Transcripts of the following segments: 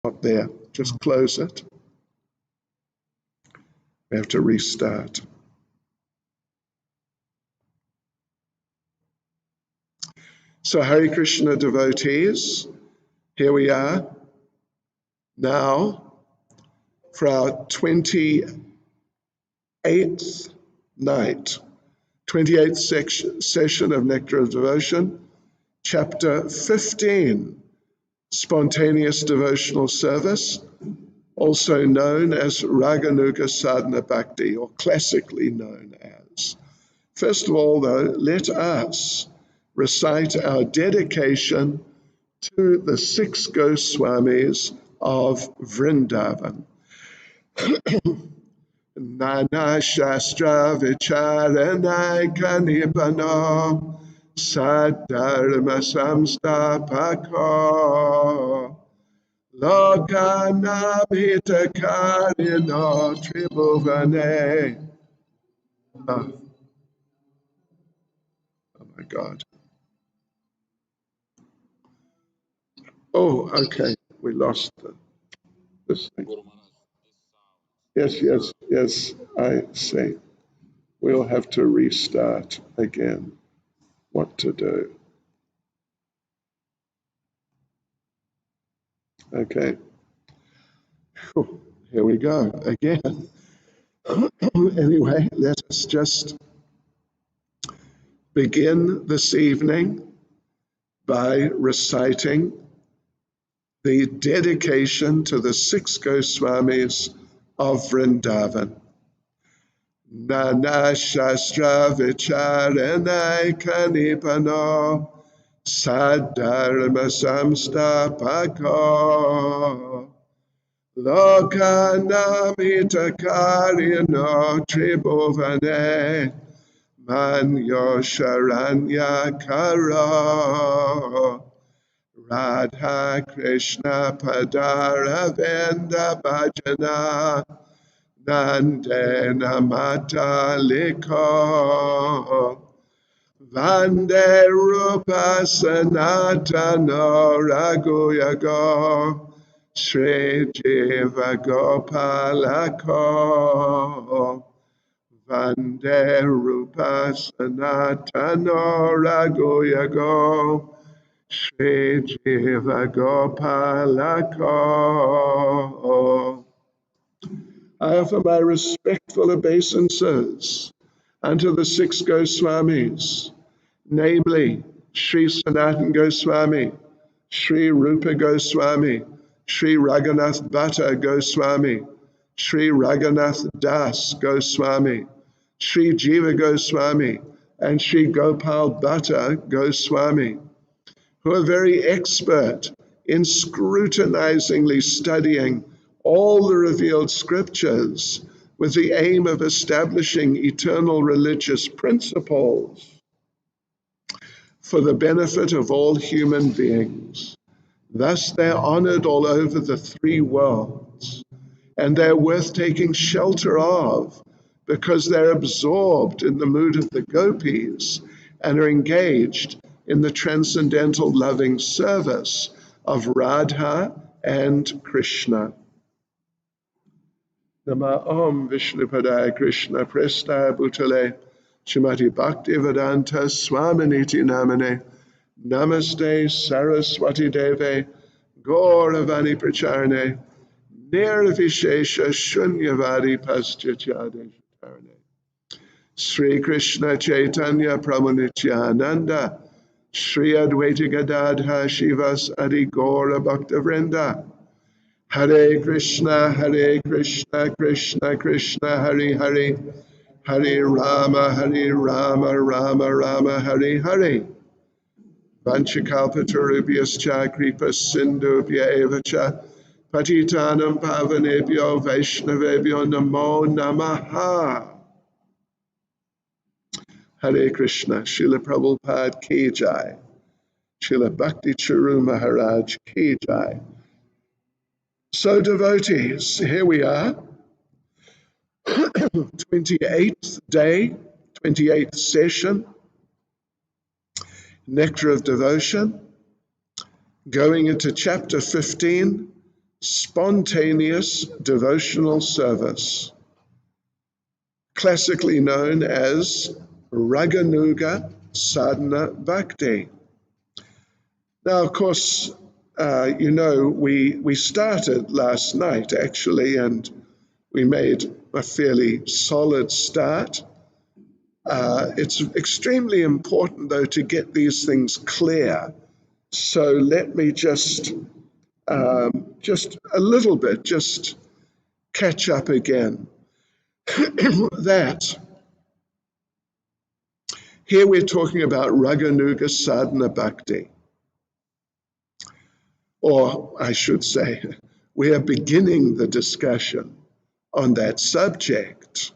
Not there. Just close it. We have to restart. So Hare Krishna devotees, here we are now for our 28th night, 28th session of Nectar of Devotion, chapter 15, Spontaneous Devotional Service, also known as Raganuga Sadhana Bhakti, or classically known as. First of all, though, let us recite our dedication to the 6 Goswamis of Vrindavan. Nana Shastra Vicharanai Kanipano Sadharma Samstapako Lokanam Hitakarino Tribhuvane. Oh my God. Oh, okay. We lost this thing. Yes, I see. We'll have to restart again. What to do? Okay. Here we go again. Anyway, let us just begin this evening by reciting the dedication to the 6 Goswamis of Vrindavan. Nana Shastra Vicharanai Kanipano Sadharma Samstapako Lokanam Hitakarino Tribhuvane Manyo Sharanya Karo Radha Krishna Padara Venda Bhajana Nandena Mataliko Vande Rupa Sanatano Raghuyago Shri Jiva Gopalako Vande Rupa Sanatano Raghuyago Shri Jiva Gopalako. I offer my respectful obeisances unto the 6 Goswamis, namely Sri Sanatan Goswami, Sri Rupa Goswami, Sri Raghunath Bhatta Goswami, Sri Raghunath Das Goswami, Sri Jiva Goswami, and Sri Gopal Bhatta Goswami, who are very expert in scrutinizingly studying all the revealed scriptures with the aim of establishing eternal religious principles for the benefit of all human beings. Thus they're honored all over the 3 worlds, and they're worth taking shelter of because they're absorbed in the mood of the gopis and are engaged in the transcendental loving service of Radha and Krishna. Nama Om Vishnupadaya Krishna Prestaya Bhutale Srimati Bhakti Vedanta Swaminiti Namane Namaste Saraswati Deve Gauravani Pracharane Nirvishesha Shunyavadi Paschachade Chatarane Sri Krishna Chaitanya Prabhu Nityananda Sri Advaita Gadadha Shivas Adi Gaura Bhakta Vrinda Hare Krishna, Krishna Krishna, Hare Hare, Hare Rama, Rama Rama, Hare Hare. Vanchakalpatarubhyascha kripa sindhubhya eva cha patitanam pavanebhyo vaishnavebhyo namo namaha. Hare Krishna, Srila Prabhupada ki jai, Srila Bhakti Charu Maharaj ki jai. So devotees, here we are, 28th day, 28th session, Nectar of Devotion, going into chapter 15, spontaneous devotional service, classically known as Raganuga Sadhana Bhakti. Now, of course, we started last night, actually, and we made a fairly solid start. It's extremely important, though, to get these things clear. So let me just a little bit, just catch up again. That here we're talking about Raganuga Sadhana Bhakti. Or I should say, we are beginning the discussion on that subject.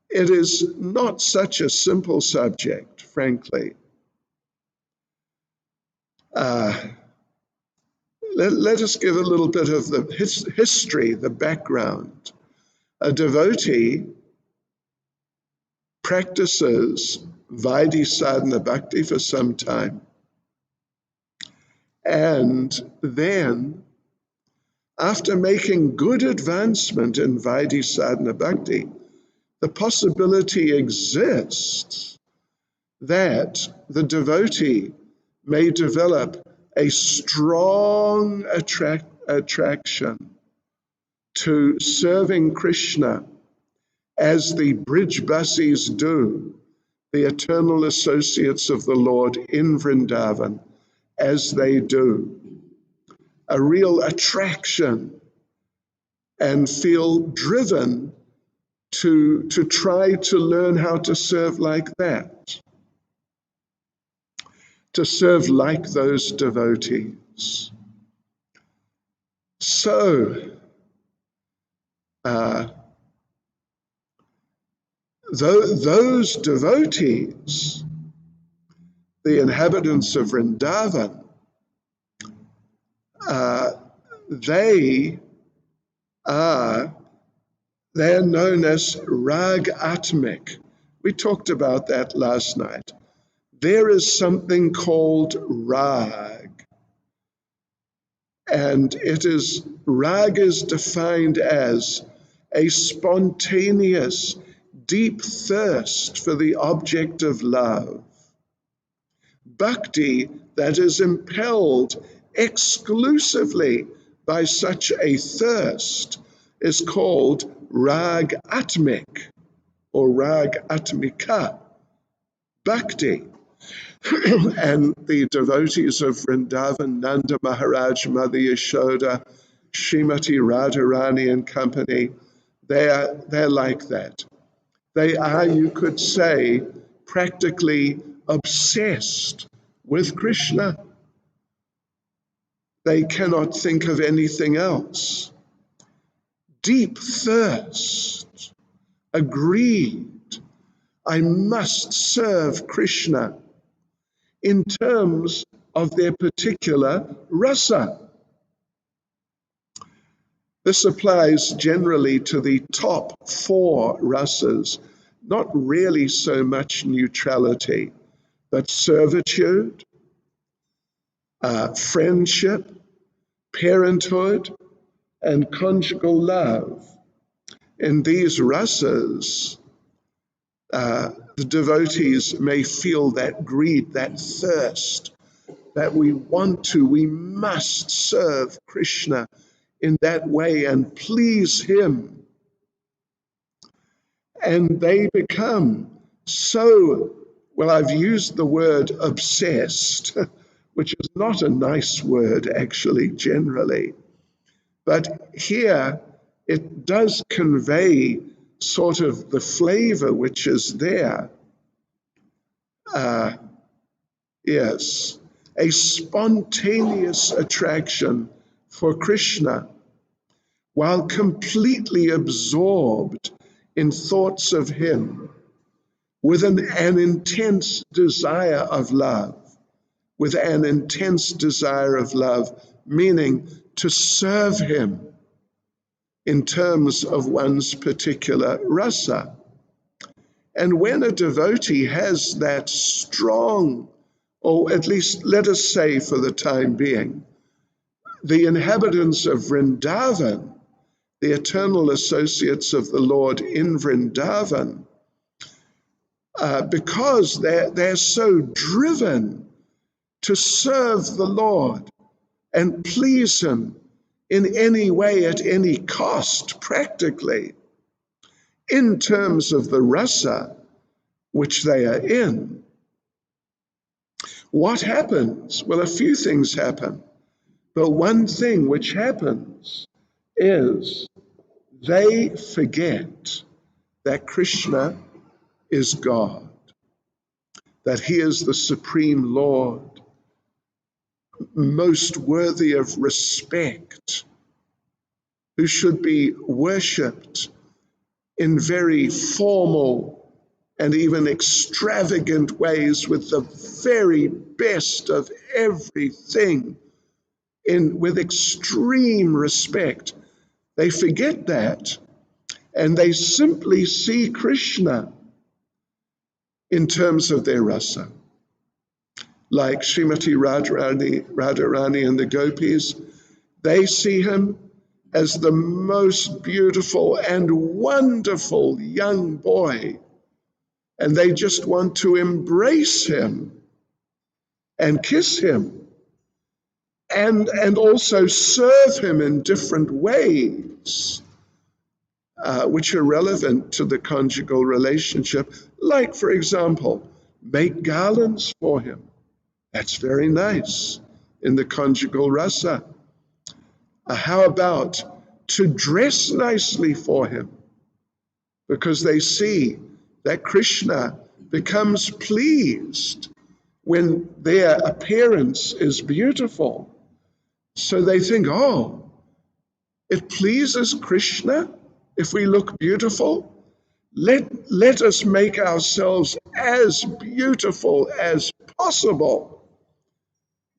It is not such a simple subject, frankly. Let us give a little bit of the history, the background. A devotee practices Vaidhi Sadhana Bhakti for some time. And then, after making good advancement in Vaidhi Sadhana Bhakti, the possibility exists that the devotee may develop a strong attraction to serving Krishna as the Brijbasis do, the eternal associates of the Lord in Vrindavan, as they do. A real attraction, and feel driven to try to learn how to serve like that, to serve like those devotees. So, those devotees, the inhabitants of Vrindavan, they're known as Rag Atmik. We talked about that last night. There is something called Rag. And Rag is defined as a spontaneous, deep thirst for the object of love. Bhakti that is impelled exclusively by such a thirst is called Rag Atmik or Rag Atmika Bhakti. And the devotees of Vrindavan, Nanda Maharaj, Mother Yashoda, Srimati Radharani and company, they're like that. They are, you could say, practically obsessed with Krishna. They cannot think of anything else. Deep thirst, agreed, I must serve Krishna in terms of their particular rasa. This applies generally to the top 4 rasas, not really so much neutrality, but servitude, friendship, parenthood, and conjugal love. In these rasas, the devotees may feel that greed, that thirst, that we must serve Krishna in that way and please him. And they become so, well, I've used the word obsessed, which is not a nice word actually, generally. But here it does convey sort of the flavor which is there. Yes, a spontaneous attraction for Krishna while completely absorbed in thoughts of him with an intense desire of love, meaning to serve him in terms of one's particular rasa. And when a devotee has that strong, or at least let us say for the time being, the inhabitants of Vrindavan, the eternal associates of the Lord in Vrindavan, because they're so driven to serve the Lord and please Him in any way, at any cost, practically, in terms of the rasa which they are in. What happens? Well, a few things happen, but one thing which happens is they forget that Krishna is God, that He is the Supreme Lord, most worthy of respect, who should be worshipped in very formal and even extravagant ways with the very best of everything, with extreme respect. They forget that, and they simply see Krishna in terms of their rasa. Like Srimati Radharani and the gopis, they see Him as the most beautiful and wonderful young boy, and they just want to embrace Him and kiss Him and also serve Him in different ways, which are relevant to the conjugal relationship. Like, for example, make garlands for Him. That's very nice in the conjugal rasa. How about to dress nicely for Him? Because they see that Krishna becomes pleased when their appearance is beautiful. So they think, oh, it pleases Krishna if we look beautiful. Let us make ourselves as beautiful as possible.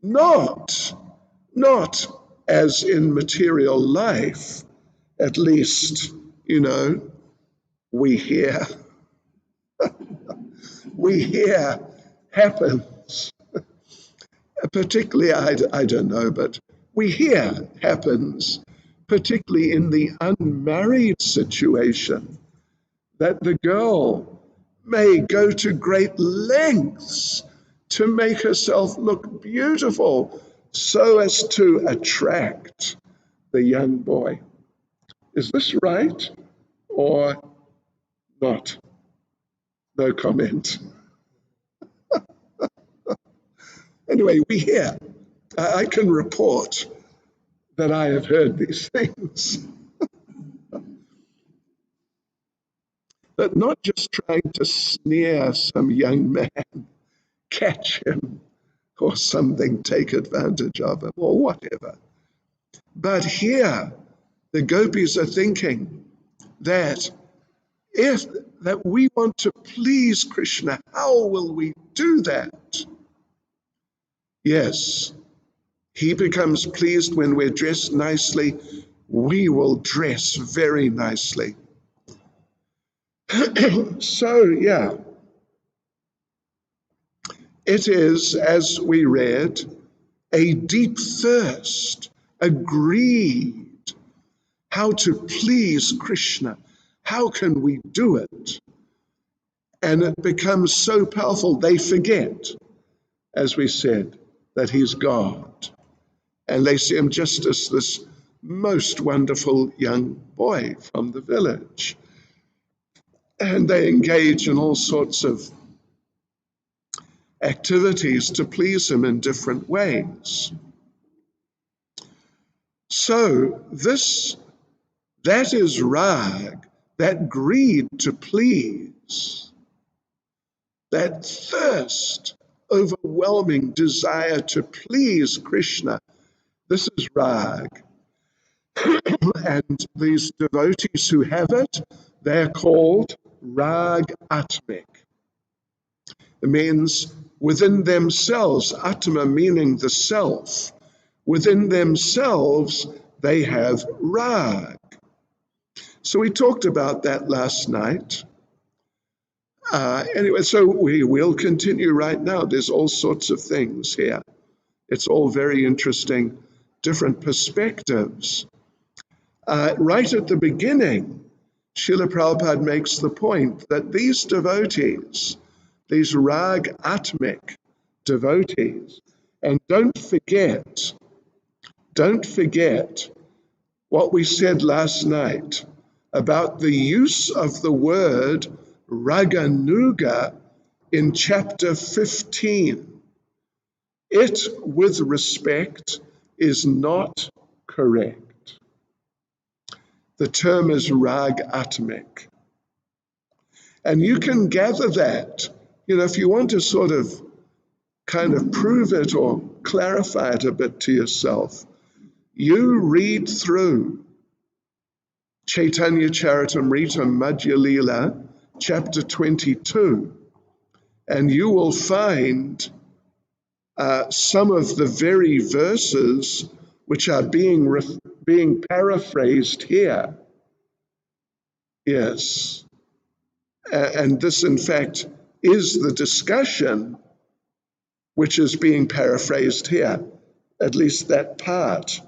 Not as in material life, at least, we hear happens, particularly, I don't know, but we hear happens, particularly in the unmarried situation, that the girl may go to great lengths to make herself look beautiful so as to attract the young boy. Is this right or not? No comment. Anyway, we hear. I can report that I have heard these things. But not just trying to sneer some young man, catch him, or something, take advantage of him, or whatever. But here, the gopis are thinking that that we want to please Krishna. How will we do that? Yes, He becomes pleased when we're dressed nicely. We will dress very nicely. So, yeah, it is, as we read, a deep thirst, a greed, how to please Krishna. How can we do it? And it becomes so powerful, they forget, as we said, that He's God. And they see Him just as this most wonderful young boy from the village. And they engage in all sorts of activities to please Him in different ways. So that is rag, that greed to please, that thirst, overwhelming desire to please Krishna. This is rag. And these devotees who have it, they're called rag atmik. It means within themselves, atma meaning the self, within themselves they have rag. So we talked about that last night. Anyway, so we will continue right now. There's all sorts of things here. It's all very interesting. different perspectives. Right at the beginning, Srila Prabhupada makes the point that these devotees, these rag atmic devotees, and don't forget what we said last night about the use of the word raganuga in chapter 15. It, with respect, is not correct. The term is rag atmic. And you can gather that, if you want to sort of kind of prove it or clarify it a bit to yourself, you read through Chaitanya Charitamrita Madhya Lila, chapter 22, and you will find some of the very verses which are being paraphrased here. Yes. And this, in fact, is the discussion which is being paraphrased here, at least that part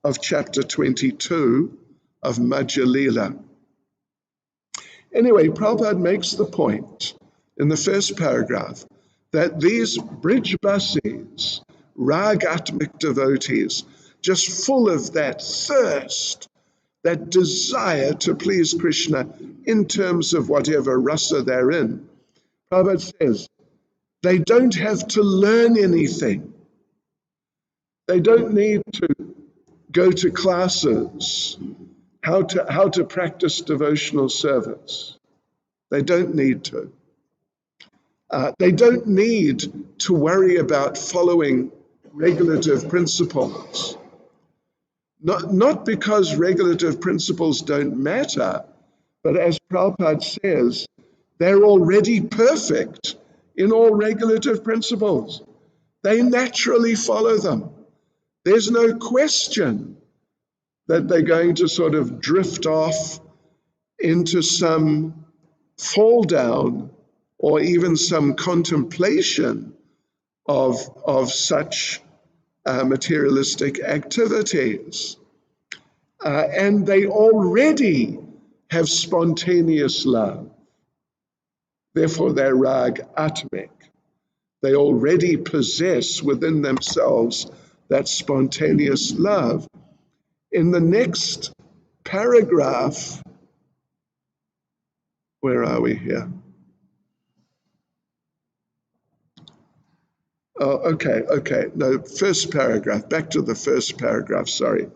of chapter 22 of Madhya Lila. Anyway, Prabhupada makes the point in the first paragraph that these Brijbasis, ragatmic devotees, just full of that thirst, that desire to please Krishna in terms of whatever rasa they're in, Prabhupada says, they don't have to learn anything. They don't need to go to classes, how to practice devotional service. They don't need to. They don't need to worry about following regulative principles. Not because regulative principles don't matter, but as Prabhupada says, they're already perfect in all regulative principles. They naturally follow them. There's no question that they're going to sort of drift off into some fall down or even some contemplation of such materialistic activities. And they already have spontaneous love. Therefore, they're rag atmic. They already possess within themselves that spontaneous love. In the next paragraph, where are we here? Oh, okay. No, first paragraph. Back to the first paragraph, sorry.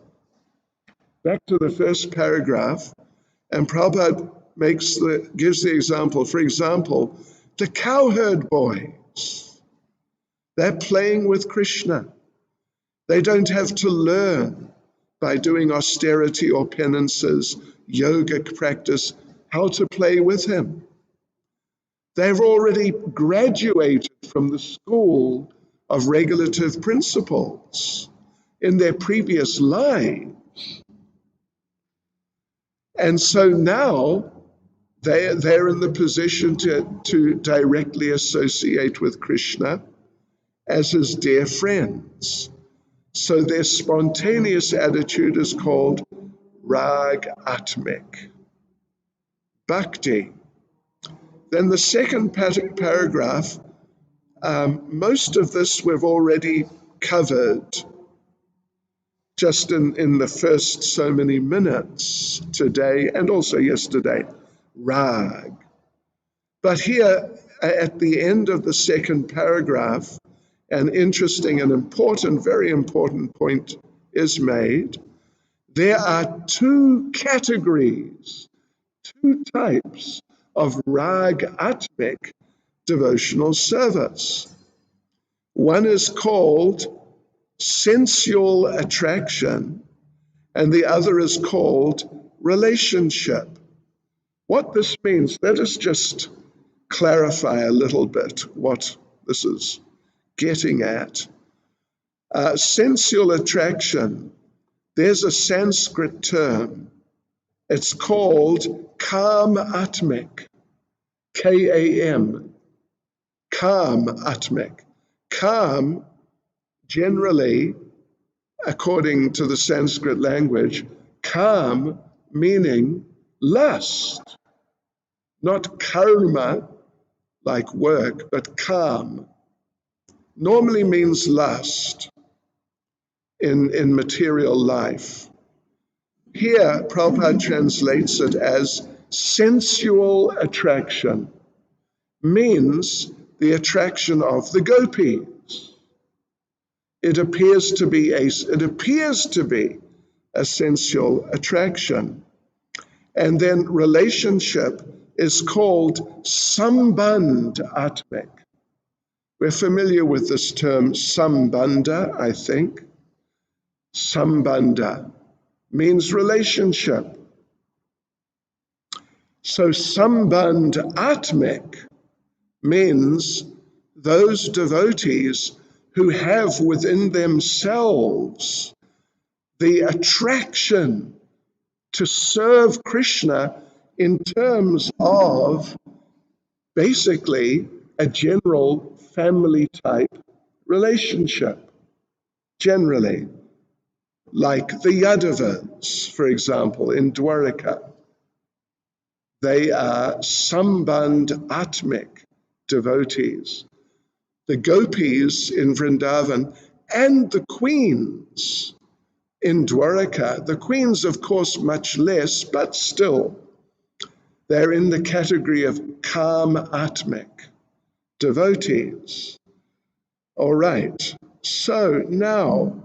Back to the first paragraph, and Prabhupada gives the example. For example, the cowherd boys, they're playing with Krishna. They don't have to learn by doing austerity or penances, yogic practice, how to play with him. They've already graduated from the school of regulative principles in their previous lives. And so now they're in the position to directly associate with Krishna as his dear friends. So their spontaneous attitude is called rag atmic. Bhakti. Then the second paragraph, most of this we've already covered just in the first so many minutes today and also yesterday, rag. But here at the end of the second paragraph, an interesting and important, very important point is made. There are two categories, two types of rag atmic devotional service. One is called sensual attraction, and the other is called relationship. What this means, let us just clarify a little bit what this is getting at. Sensual attraction, there's a Sanskrit term. It's called kam atmic, K-A-M, kam atmic. Kam generally according to the Sanskrit language, kam meaning lust, not karma like work, but kam normally means lust in material life. Here, Prabhupada translates it as sensual attraction, means the attraction of the gopis. It appears to be a sensual attraction. And then relationship is called sambandh atmik. We're familiar with this term sambandha, I think. Sambandha means relationship. So sambandh atmik means those devotees who have within themselves the attraction to serve Krishna in terms of basically a general family type relationship, generally, like the Yadavas, for example, in Dwaraka. They are sambandh atmik devotees. The gopis in Vrindavan and the queens in Dwaraka, the queens, of course, much less, but still, they're in the category of kam atmik devotees. All right, so now,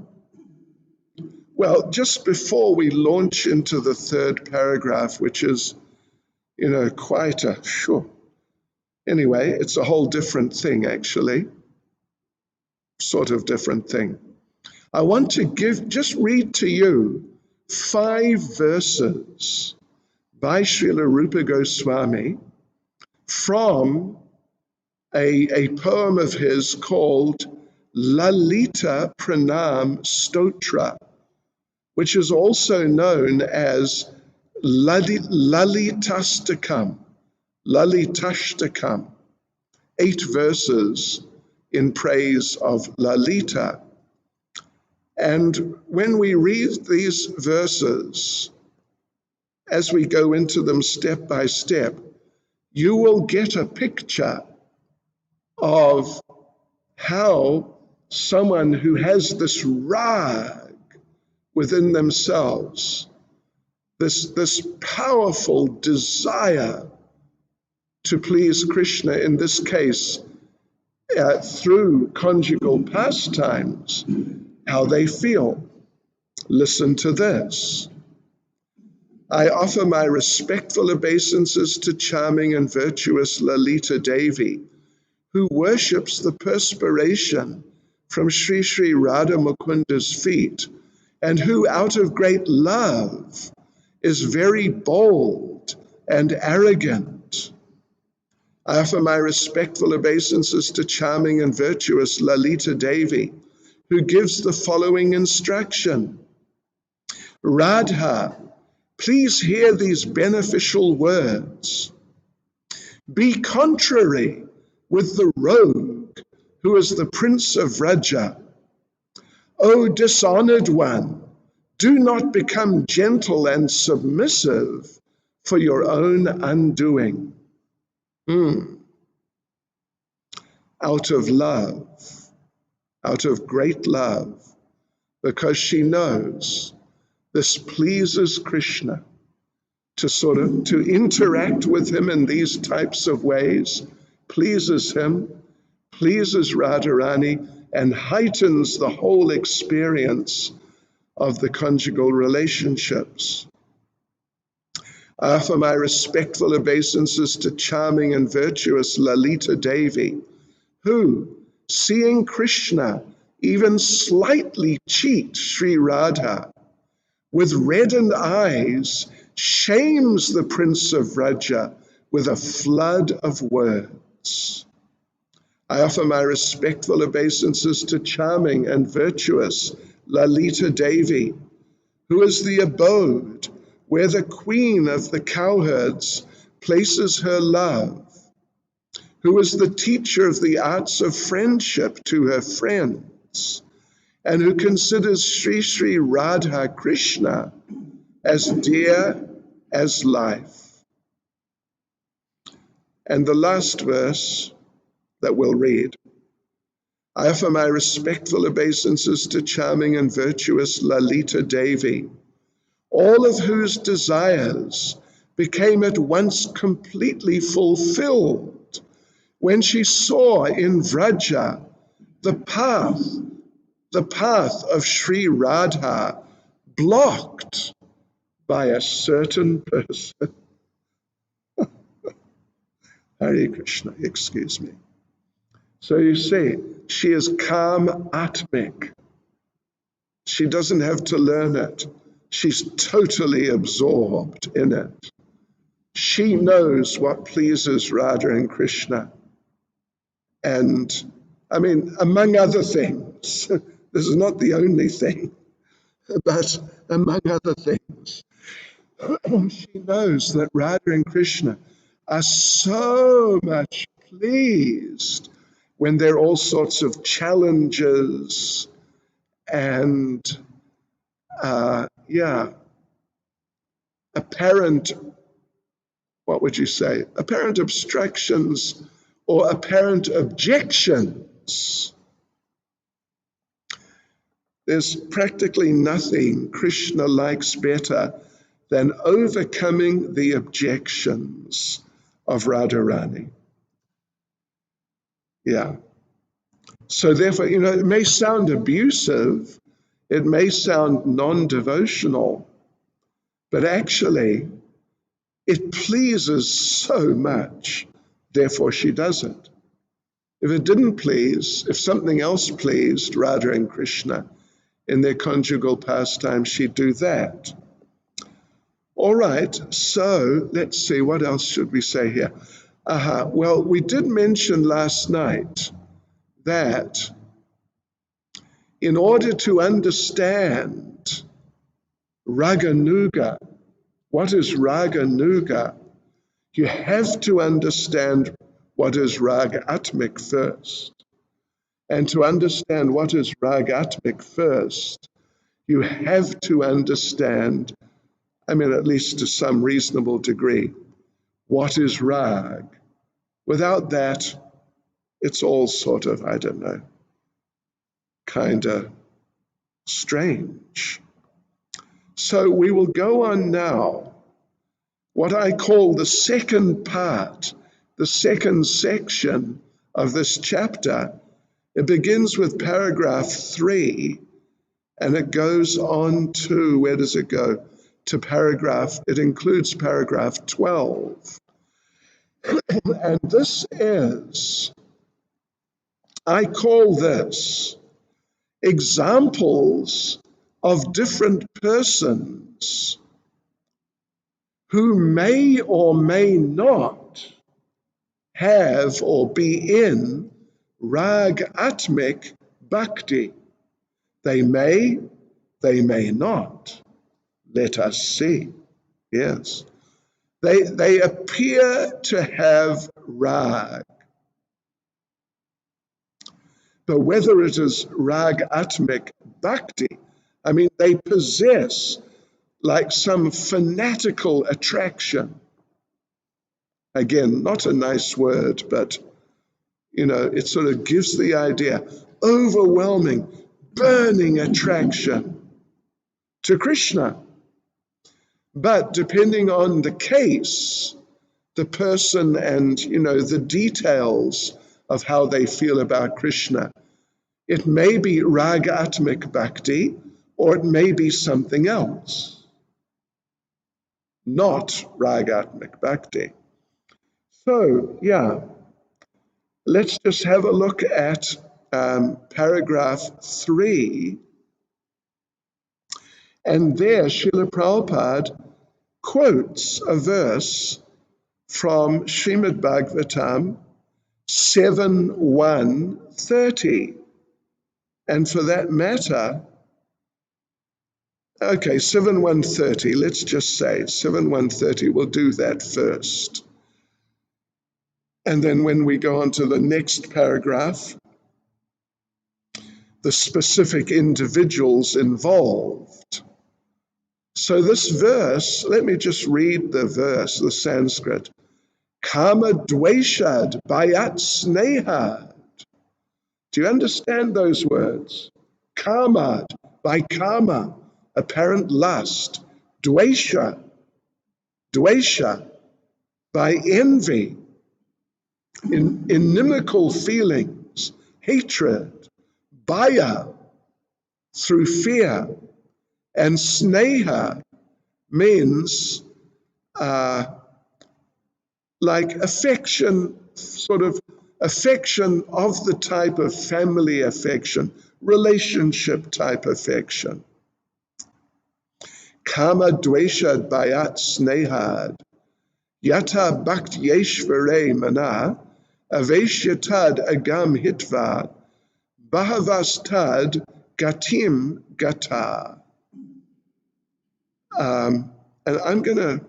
well, just before we launch into the third paragraph, which is, quite a, anyway, it's a whole different thing, actually, sort of different thing. I want to just read to you 5 verses by Srila Rupa Goswami from a poem of his called Lalita Pranam Stotra, which is also known as Lalitastakam, 8 verses in praise of Lalita. And when we read these verses, as we go into them step by step, you will get a picture of how someone who has this rag within themselves, this powerful desire to please Krishna, in this case, through conjugal pastimes, how they feel. Listen to this. I offer my respectful obeisances to charming and virtuous Lalita Devi, who worships the perspiration from Sri Sri Radha Mukunda's feet, and who out of great love is very bold and arrogant. I offer my respectful obeisances to charming and virtuous Lalita Devi, who gives the following instruction. Radha, please hear these beneficial words. Be contrary with the rogue, who is the prince of Vraja. O dishonored one, do not become gentle and submissive for your own undoing. Out of love, out of great love, because she knows this pleases Krishna, to interact with him in these types of ways, pleases him, pleases Radharani, and heightens the whole experience of the conjugal relationships. I offer my respectful obeisances to charming and virtuous Lalita Devi, who, seeing Krishna even slightly cheat Sri Radha, with reddened eyes, shames the prince of Vraja with a flood of words. I offer my respectful obeisances to charming and virtuous Lalita Devi, who is the abode where the queen of the cowherds places her love, who is the teacher of the arts of friendship to her friends, and who considers Sri Sri Radha Krishna as dear as life. And the last verse that we'll read. I offer my respectful obeisances to charming and virtuous Lalita Devi, all of whose desires became at once completely fulfilled when she saw in Vraja the path of Sri Radha blocked by a certain person. Hare Krishna, excuse me. So you see, she is calm atmic. She doesn't have to learn it. She's totally absorbed in it. She knows what pleases Radha and Krishna. And, I mean, among other things, this is not the only thing, but among other things, she knows that Radha and Krishna are so much pleased when there are all sorts of challenges and, apparent, what would you say, apparent obstructions or apparent objections. There's practically nothing Krishna likes better than overcoming the objections of Radharani. Yeah. So therefore, it may sound abusive, it may sound non-devotional, but actually it pleases so much, therefore she does it. If it didn't please, if something else pleased Radha and Krishna in their conjugal pastime, she'd do that. All right, so let's see, what else should we say here? Well, we did mention last night that in order to understand Raganuga, what is Raganuga? You have to understand what is Ragatmik first. And to understand what is Ragatmik first, you have to understand, at least to some reasonable degree, what is Rag. Without that, it's all sort of, kind of strange. So we will go on now, what I call the second part, the second section of this chapter. It begins with paragraph 3, and it goes on to, where does it go? It includes paragraph 12. And this is, I call this examples of different persons who may or may not have or be in Ragatmik Bhakti. They may not. Let us see. Yes. They appear to have Rag. But whether it is Ragatmik Bhakti, they possess like some fanatical attraction. Again, not a nice word, but, it sort of gives the idea, overwhelming, burning attraction to Krishna. But depending on the case, the person and, the details of how they feel about Krishna, it may be Ragatmik Bhakti, or it may be something else, not Ragatmik Bhakti. So, let's just have a look at paragraph 3. And there, Srila Prabhupada quotes a verse from Srimad Bhagavatam 7.1.30. And for that matter, 7.1.30, let's just say 7.1.30, we'll do that first. And then when we go on to the next paragraph, the specific individuals involved. So this verse, let me just read the verse, the Sanskrit. Kama dveshad bayat snehad. Do you understand those words? Kamad, by kama, apparent lust. Dvesha, by envy, inimical feelings, hatred. Baya, through fear. And sneha means like affection, sort of affection of the type of family affection, relationship type affection. Kama dveshad bayat snehad, yata bhaktyeshvare mana, aveshyatad agam hitva, bhavastad gatim gata. And I'm going to,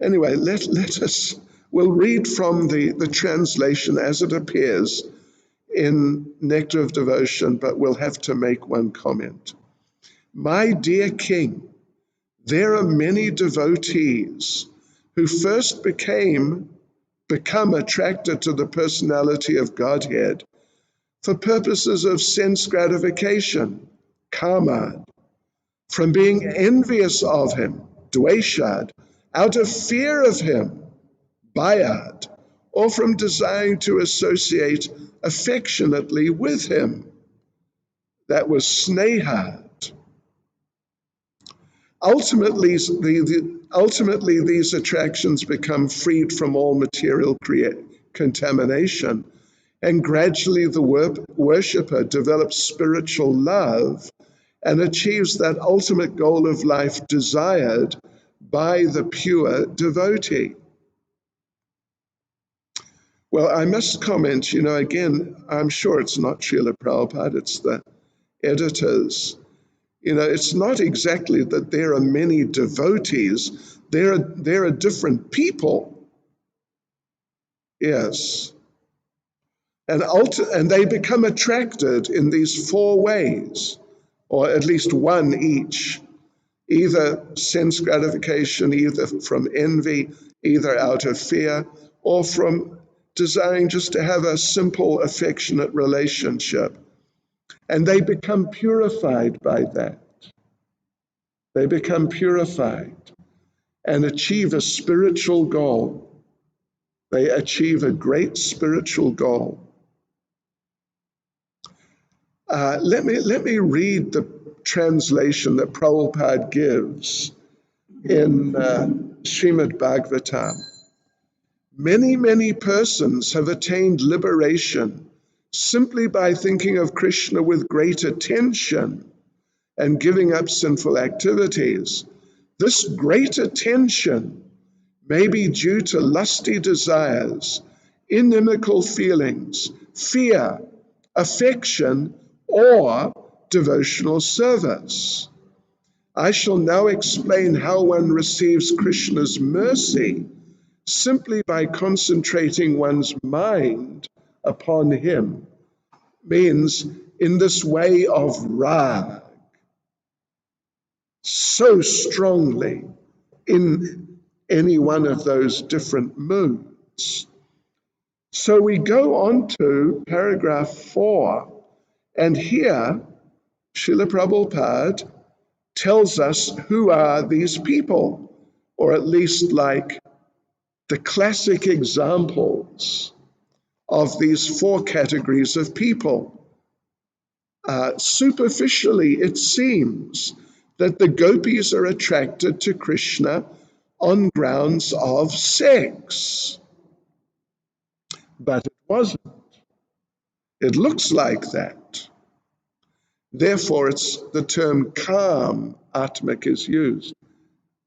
anyway, we'll read from the translation as it appears in Nectar of Devotion, but we'll have to make one comment. My dear King, there are many devotees who first become attracted to the personality of Godhead for purposes of sense gratification, kama, from being envious of him, dveshad, out of fear of him, bayad, or from desiring to associate affectionately with him. That was snehad. Ultimately, these attractions become freed from all material contamination, and gradually the worshipper develops spiritual love and achieves that ultimate goal of life desired by the pure devotee. Well, I must comment, again, I'm sure it's not Srila Prabhupada, it's the editors. It's not exactly that there are many devotees, there are different people. Yes. And they become attracted in these four ways, or at least one each. Either sense gratification, either from envy, either out of fear, or from desiring just to have a simple, affectionate relationship. And they become purified by that. They become purified and achieve a spiritual goal. They achieve a great spiritual goal. Let me read the translation that Prabhupada gives in Srimad Bhagavatam. Many persons have attained liberation simply by thinking of Krishna with great attention and giving up sinful activities. This great attention may be due to lusty desires, inimical feelings, fear, affection, or devotional service. I shall now explain how one receives Krishna's mercy simply by concentrating one's mind upon him. Means in this way of rag, so strongly in any one of those different moods. So we go on to paragraph 4, and here Srila Prabhupada tells us who are these people, or at least like the classic examples of these four categories of people. Superficially, it seems that the gopis are attracted to Krishna on grounds of sex. But it wasn't. It looks like that. Therefore, it's the term kam, atmik, is used.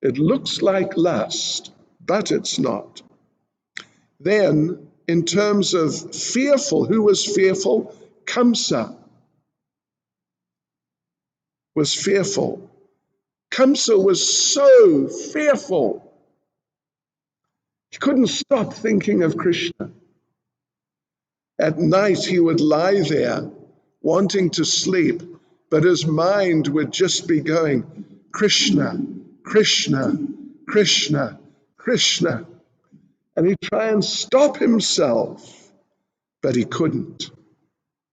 It looks like lust, but it's not. Then, in terms of fearful, who was fearful? Kamsa was fearful. Kamsa was so fearful. He couldn't stop thinking of Krishna. At night he would lie there wanting to sleep, but his mind would just be going, Krishna, Krishna, Krishna, Krishna. And he'd try and stop himself, but he couldn't.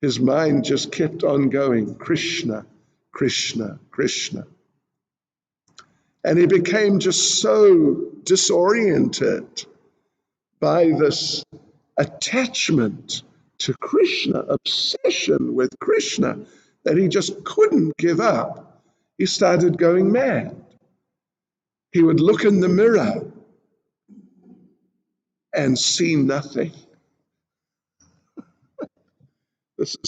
His mind just kept on going, Krishna, Krishna, Krishna. And he became just so disoriented by this attachment to Krishna, obsession with Krishna, that he just couldn't give up. He started going mad. He would look in the mirror and see nothing. It's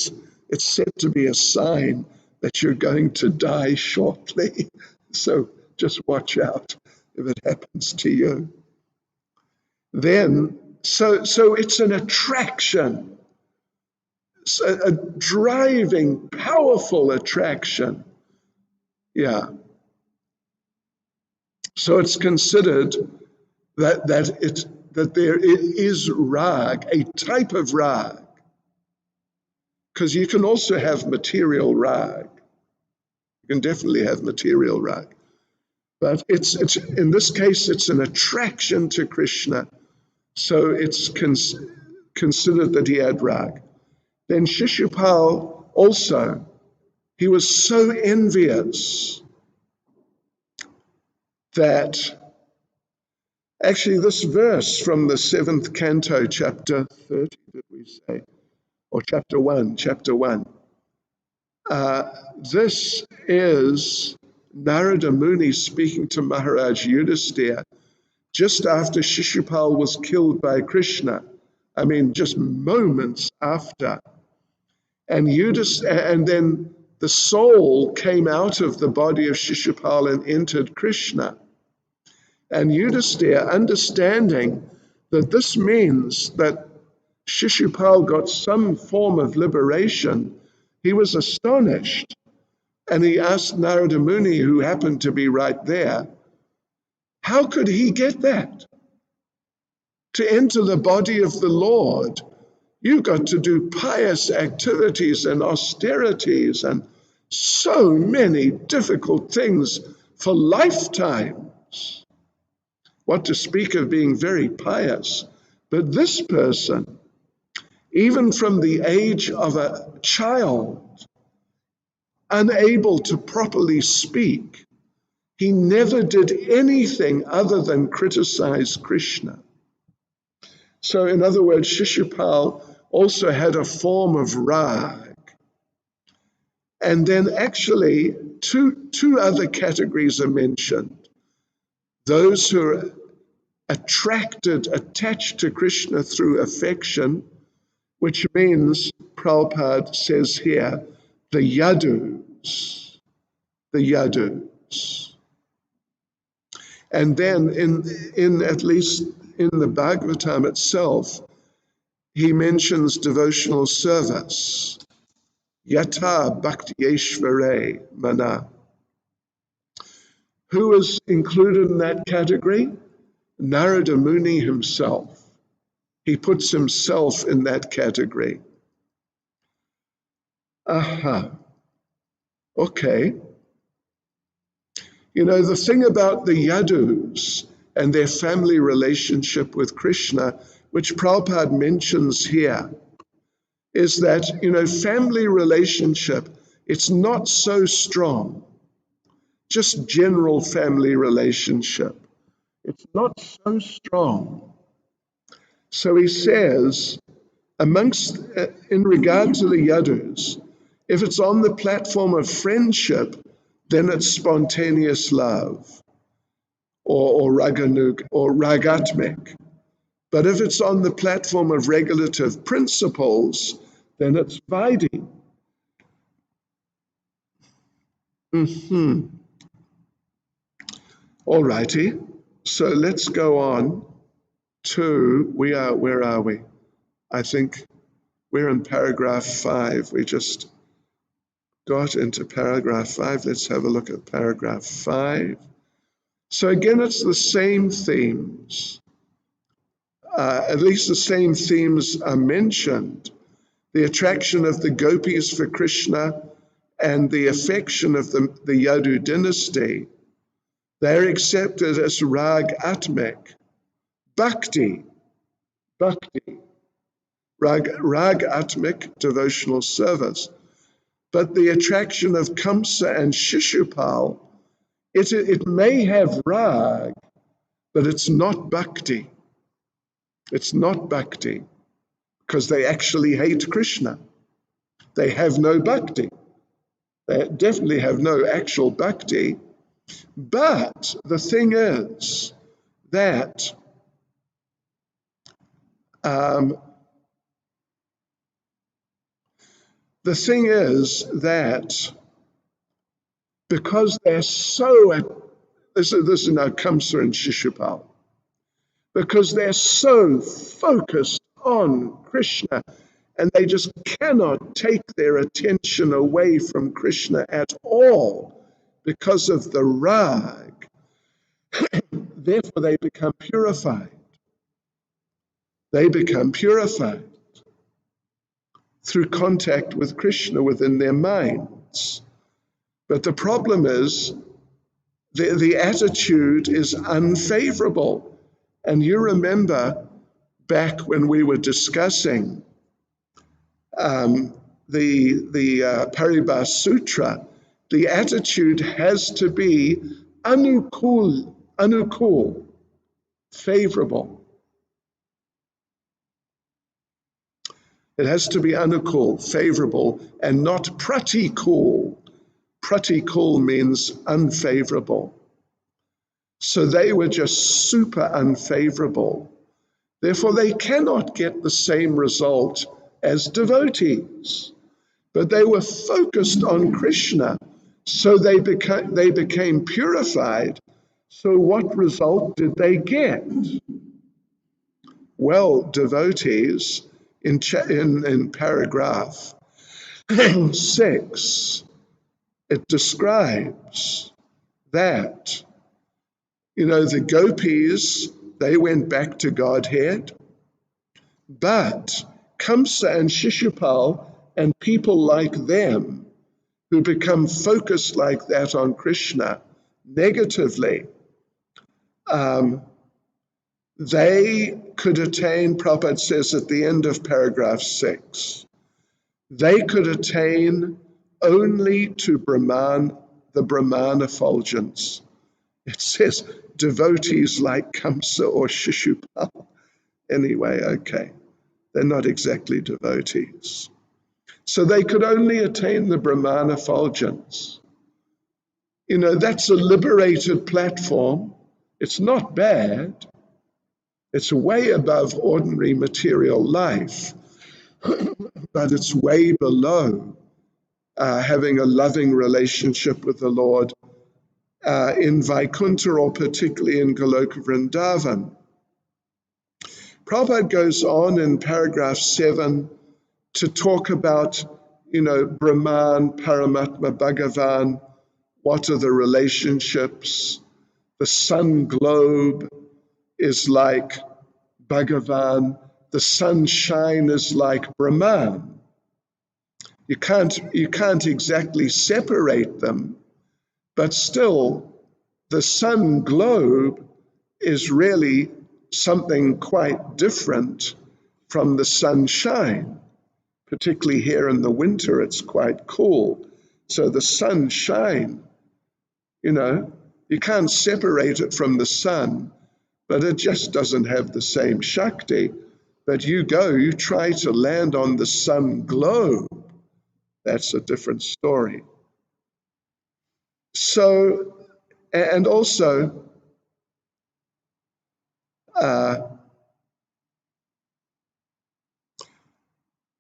said to be a sign that you're going to die shortly. So just watch out if it happens to you. Then, so it's an attraction, it's a driving, powerful attraction. Yeah. So it's considered that there is rag, a type of rag, because you can also have material rag. You can definitely have material rag, but it's in this case it's an attraction to Krishna. So it's considered that he had rag. Then Shishupal also, he was so envious that actually this verse from the 7th canto, chapter 30, did we say? Or chapter 1. This is Narada Muni speaking to Maharaj Yudhisthira just after Shishupal was killed by Krishna. I mean, just moments after. And then the soul came out of the body of Shishupal and entered Krishna. And Yudhisthira, understanding that this means that Shishupal got some form of liberation, he was astonished. And he asked Narada Muni, who happened to be right there, how could he get that? To enter the body of the Lord, you got to do pious activities and austerities and so many difficult things for lifetimes. What to speak of being very pious. But this person, even from the age of a child, unable to properly speak, he never did anything other than criticize Krishna. So in other words, Shishupal also had a form of rag. And then actually two other categories are mentioned. Those who are attached to Krishna through affection, which means, Prabhupada says here, the yadus. And then in at least in the Bhagavatam itself, he mentions devotional service. Yata bhakti mana. Who is included in that category? Narada Muni himself. He puts himself in that category. Aha. Okay. You know, the thing about the Yadus and their family relationship with Krishna, which Prabhupada mentions here, is that, you know, family relationship, it's not so strong. Just general family relationship. It's not so strong. So he says, in regard to the Yadus, if it's on the platform of friendship, then it's spontaneous love or ragatmic. But if it's on the platform of regulative principles, then it's vaidhi. All righty. So let's go on to, where are we? I think we're in paragraph 5. We just got into paragraph 5. Let's have a look at paragraph 5. So again, it's the same themes. At least the same themes are mentioned. the attraction of the gopis for Krishna and the affection of the Yadu dynasty, they're accepted as rag atmic, bhakti, rag atmic, devotional service. But the attraction of Kamsa and Shishupal, it may have rag, but it's not bhakti. It's not bhakti, because they actually hate Krishna. They have no bhakti. They definitely have no actual bhakti. But the thing is that because they're so, this is now Kamsa and Shishupal, because they're so focused on Krishna and they just cannot take their attention away from Krishna at all because of the rag, therefore they become purified. They become purified through contact with Krishna within their minds. But the problem is the attitude is unfavorable. And you remember back when we were discussing the Paribhas Sutra, the attitude has to be anukul, favorable. It has to be anukul, favorable, and not pratikul. Pratikul means unfavorable. So they were just super unfavorable. Therefore, they cannot get the same result as devotees. But they were focused on Krishna, so they became purified. So what result did they get? Well, devotees, in paragraph 6, it describes that, the gopis, they went back to Godhead, but Kamsa and Shishupal and people like them who become focused like that on Krishna negatively, they could attain, Prabhupada says at the end of paragraph 6, they could attain only to the Brahman effulgence. It says devotees like Kamsa or Shishupal. Anyway, okay, they're not exactly devotees. So they could only attain the Brahman effulgence. That's a liberated platform. It's not bad. It's way above ordinary material life, but it's way below having a loving relationship with the Lord in Vaikuntha, or particularly in Goloka Vrindavan. Prabhupada goes on in paragraph 7 to talk about, Brahman, Paramatma, Bhagavan, what are the relationships? The sun globe is like Bhagavan, the sunshine is like Brahman. You can't exactly separate them, but still the sun globe is really something quite different from the sunshine. Particularly here in the winter, it's quite cool. So the sunshine, you can't separate it from the sun, but it just doesn't have the same Shakti. But you try to land on the sun globe. That's a different story. So, and also,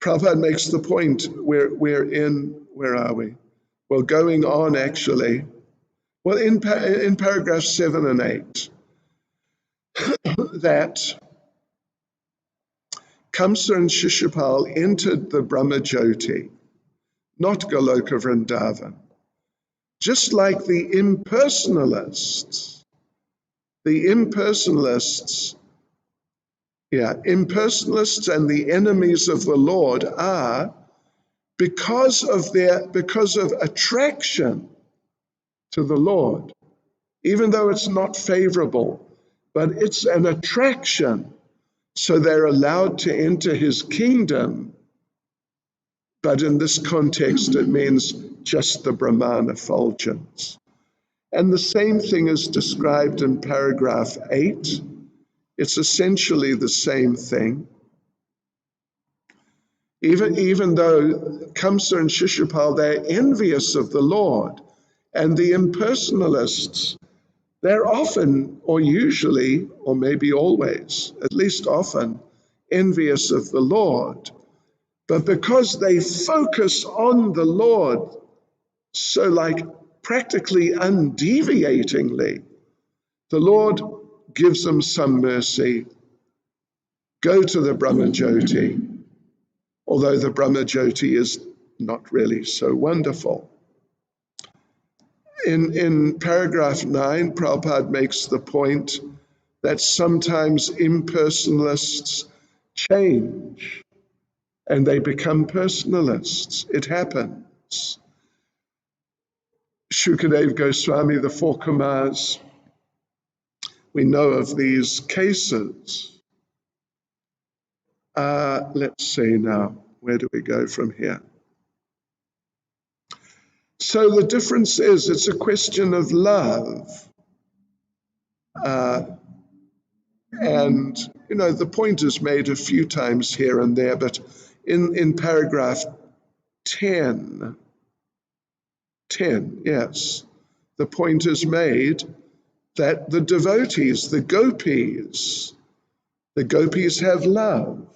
Prabhupada makes the point, where are we? Well, going on actually. Well, in paragraph 7 and 8, that Kamsa and Shishupal entered the Brahmajyoti, not Goloka Vrindavan. Just like the impersonalists impersonalists and the enemies of the Lord are, because of attraction to the Lord, even though it's not favorable, but it's an attraction. So they're allowed to enter his kingdom. But in this context, it means just the Brahman effulgence. And the same thing is described in paragraph 8. It's essentially the same thing. Even though Kamsa and Shishupal, they're envious of the Lord, and the impersonalists, they're often, or usually, or maybe always, at least often, envious of the Lord. But because they focus on the Lord, so like practically undeviatingly, the Lord gives them some mercy. Go to the Brahmajyoti, although the Brahmajyoti is not really so wonderful. In paragraph 9, Prabhupada makes the point that sometimes impersonalists change and they become personalists. It happens. Shukadev Goswami, the Four Kumars, we know of these cases. Let's see now, where do we go from here? So the difference is, it's a question of love. And, the point is made a few times here and there, but in paragraph 10, yes, the point is made that the devotees, the gopis have love.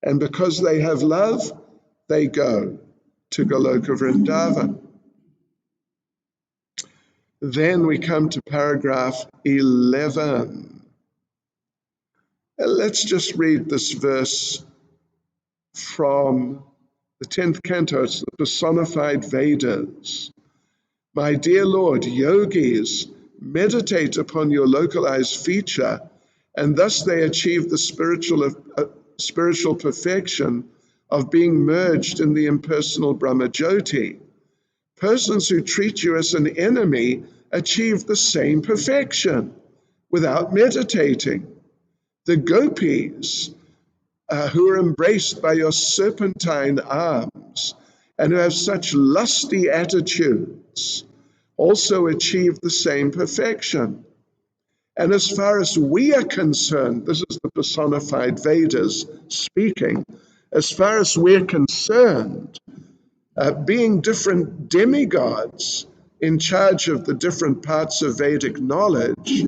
And because they have love, they go to Goloka Vrindavan. Then we come to paragraph 11. Let's just read this verse from the 10th canto. It's the personified Vedas. My dear Lord, yogis meditate upon your localized feature, and thus they achieve the spiritual perfection of being merged in the impersonal Brahmajyoti. Persons who treat you as an enemy achieve the same perfection without meditating. The gopis who are embraced by your serpentine arms and who have such lusty attitudes also achieve the same perfection. And as far as we are concerned, this is the personified Vedas speaking, as far as we're concerned, being different demigods in charge of the different parts of Vedic knowledge,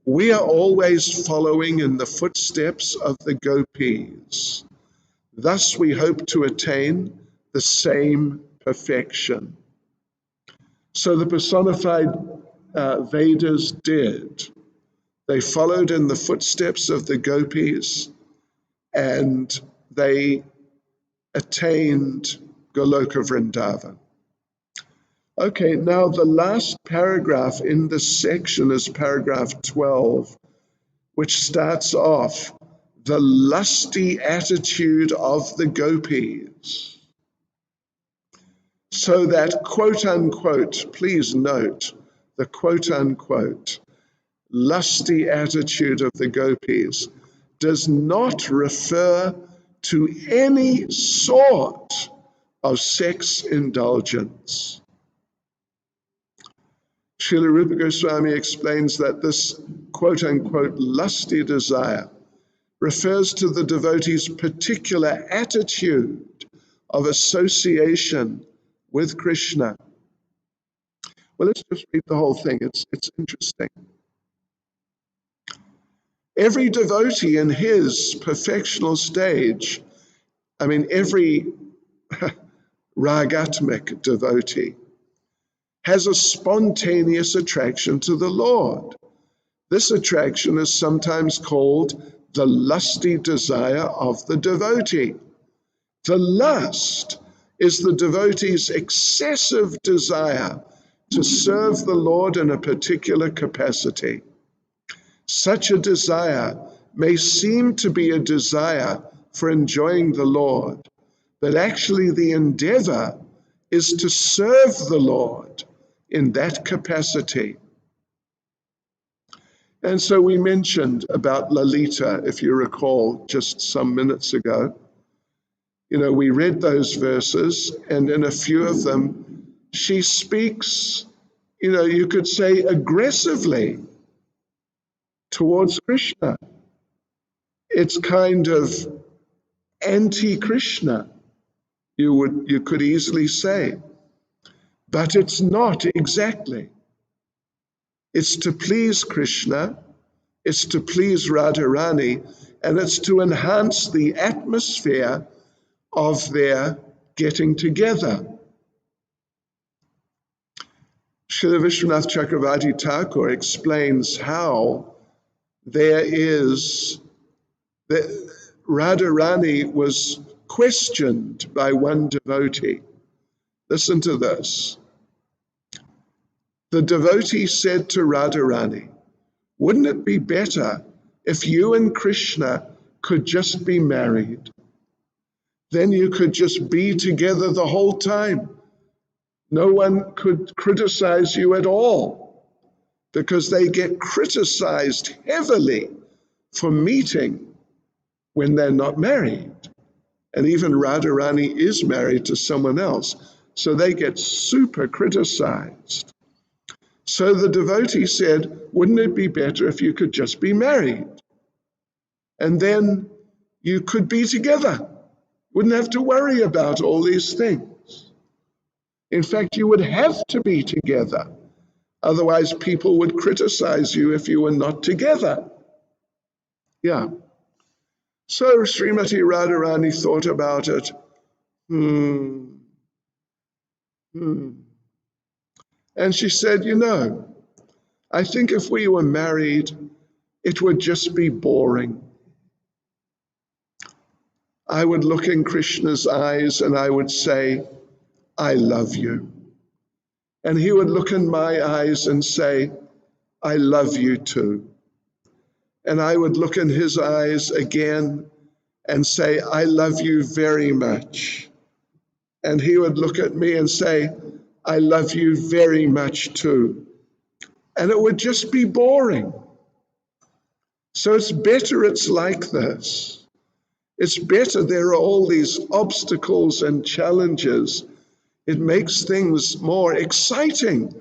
we are always following in the footsteps of the gopis. Thus we hope to attain the same perfection. So the personified Vedas did. They followed in the footsteps of the gopis and they attained Goloka Vrindavan. Okay, now the last paragraph in this section is paragraph 12, which starts off, the lusty attitude of the gopis. So that quote unquote, please note, the quote unquote, lusty attitude of the gopis does not refer to any sort of sex indulgence. Srila Rupa Goswami explains that this quote-unquote lusty desire refers to the devotee's particular attitude of association with Krishna. Well, let's just read the whole thing. It's interesting. Every devotee in his perfectional stage, every ragatmic devotee, has a spontaneous attraction to the Lord. This attraction is sometimes called the lusty desire of the devotee. The lust is the devotee's excessive desire to serve the Lord in a particular capacity. Such a desire may seem to be a desire for enjoying the Lord, but actually the endeavor is to serve the Lord in that capacity. And so we mentioned about Lalita, if you recall, just some minutes ago. We read those verses, and in a few of them, she speaks, you could say aggressively towards Krishna. It's kind of anti-Krishna, you could easily say. But it's not exactly. It's to please Krishna, it's to please Radharani, and it's to enhance the atmosphere of their getting together. Srila Vishwanath Chakravarti Thakur explains how Radharani was questioned by one devotee. Listen to this. The devotee said to Radharani, "Wouldn't it be better if you and Krishna could just be married? Then you could just be together the whole time. No one could criticize you at all, because they get criticized heavily for meeting when they're not married. And even Radharani is married to someone else, so they get super criticized." So the devotee said, "Wouldn't it be better if you could just be married? And then you could be together. Wouldn't have to worry about all these things. In fact, you would have to be together. Otherwise, people would criticize you if you were not together." Yeah. So Srimati Radharani thought about it. And she said, I think if we were married, it would just be boring. I would look in Krishna's eyes and I would say, "I love you." And he would look in my eyes and say, "I love you too." And I would look in his eyes again and say, "I love you very much." And he would look at me and say, "I love you very much too." And it would just be boring. So it's better it's like this. It's better there are all these obstacles and challenges. It makes things more exciting.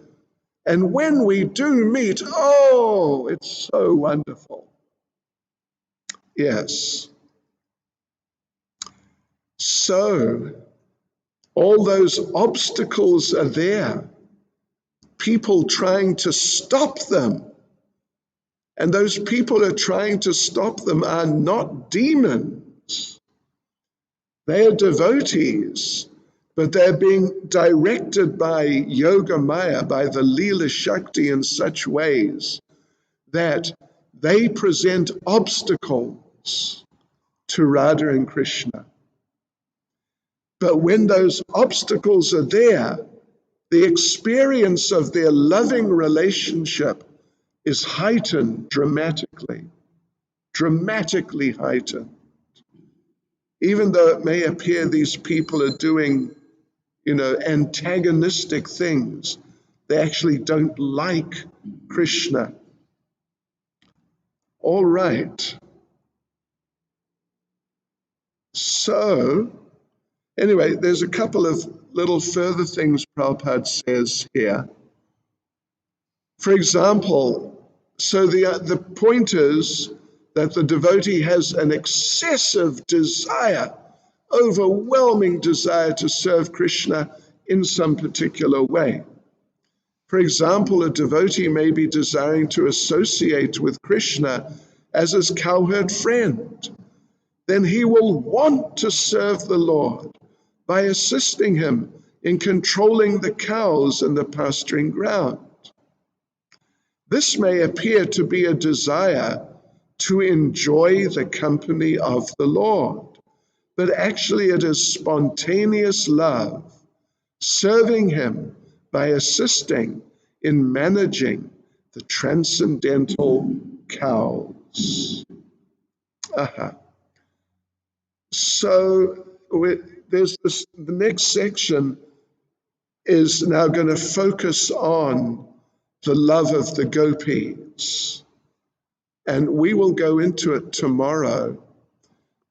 And when we do meet, it's so wonderful. Yes. So all those obstacles are there. People trying to stop them. And those people who are trying to stop them are not demons. They are devotees, but they're being directed by Yoga Maya, by the Leela Shakti in such ways that they present obstacles to Radha and Krishna. But when those obstacles are there, the experience of their loving relationship is heightened dramatically heightened. Even though it may appear these people are doing, antagonistic things, they actually don't like Krishna. All right. So, anyway, there's a couple of little further things Prabhupada says here. For example, so the point is that the devotee has an excessive desire, overwhelming desire to serve Krishna in some particular way. For example, a devotee may be desiring to associate with Krishna as his cowherd friend. Then he will want to serve the Lord by assisting him in controlling the cows and the pasturing ground. This may appear to be a desire to enjoy the company of the Lord, but actually it is spontaneous love, serving him by assisting in managing the transcendental cows. Aha. So there's this, the next section is now going to focus on the love of the gopis. And we will go into it tomorrow.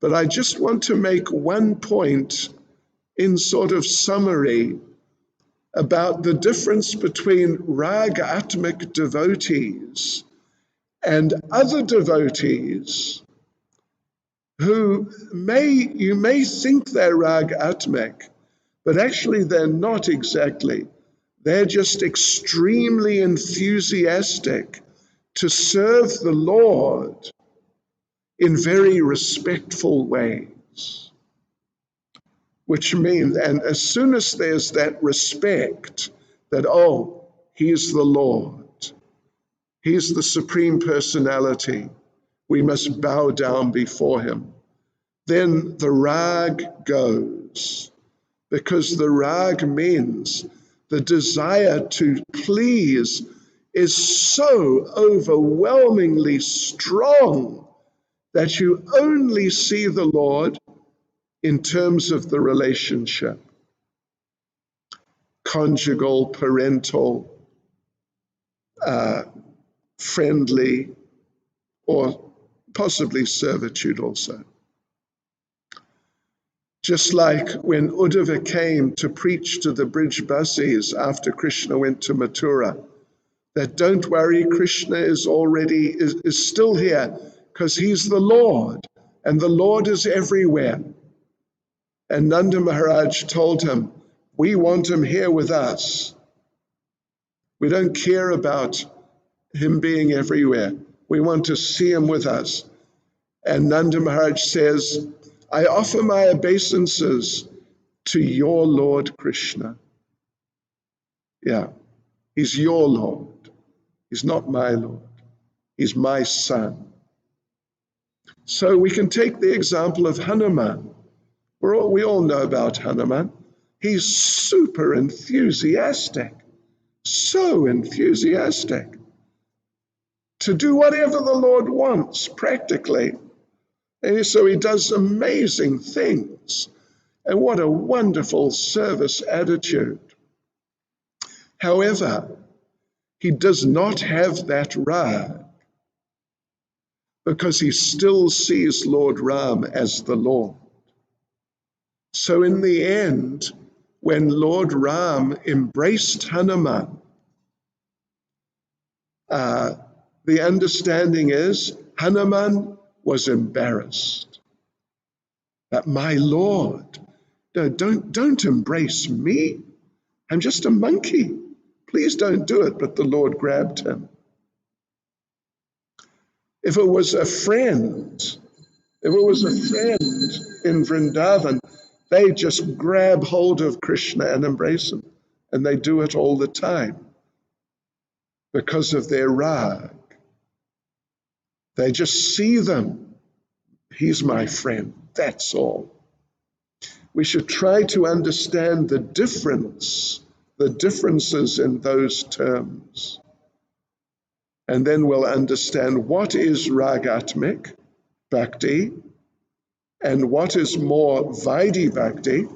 But I just want to make one point in sort of summary about the difference between ragatmic devotees and other devotees who you may think they're ragatmic, but actually they're not exactly. They're just extremely enthusiastic to serve the Lord in very respectful ways. Which means, and as soon as there's that respect that, oh, he's the Lord, he's the Supreme Personality, we must bow down before him, then the rag goes. Because the rag means the desire to please is so overwhelmingly strong that you only see the Lord in terms of the relationship, conjugal, parental, friendly, or possibly servitude also. Just like when Uddhava came to preach to the Brijbasis after Krishna went to Mathura, that don't worry, Krishna is still here because he's the Lord, and the Lord is everywhere. And Nanda Maharaj told him, we want him here with us. We don't care about him being everywhere. We want to see him with us. And Nanda Maharaj says, I offer my obeisances to your Lord Krishna. Yeah, he's your Lord. He's not my Lord. He's my son. So we can take the example of Hanuman. We all know about Hanuman. He's super enthusiastic, so enthusiastic to do whatever the Lord wants, practically. And so he does amazing things. And what a wonderful service attitude. However, he does not have that rag because he still sees Lord Ram as the Lord. So in the end, when Lord Ram embraced Hanuman, the understanding is Hanuman was embarrassed. That my Lord, no, don't embrace me. I'm just a monkey. Please don't do it. But the Lord grabbed him. If it was a friend in Vrindavan, they just grab hold of Krishna and embrace him. And they do it all the time because of their rag. They just see them. He's my friend. That's all. We should try to understand the differences in those terms. And then we'll understand what is ragatmic bhakti and what is more Vaidhi bhakti.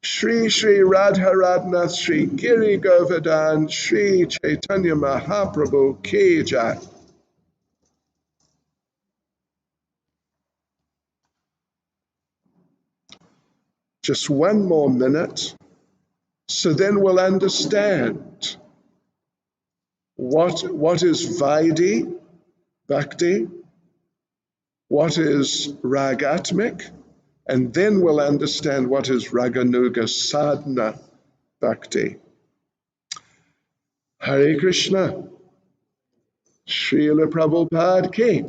Shri Shri Radharathnath Shri Giri Govardhan Shri Chaitanya Mahaprabhu Ki Jai. Just one more minute, so then we'll understand what is Vaidhi bhakti, what is ragatmic, and then we'll understand what is raganuga sadhana bhakti. Hare Krishna. Srila Prabhupada ki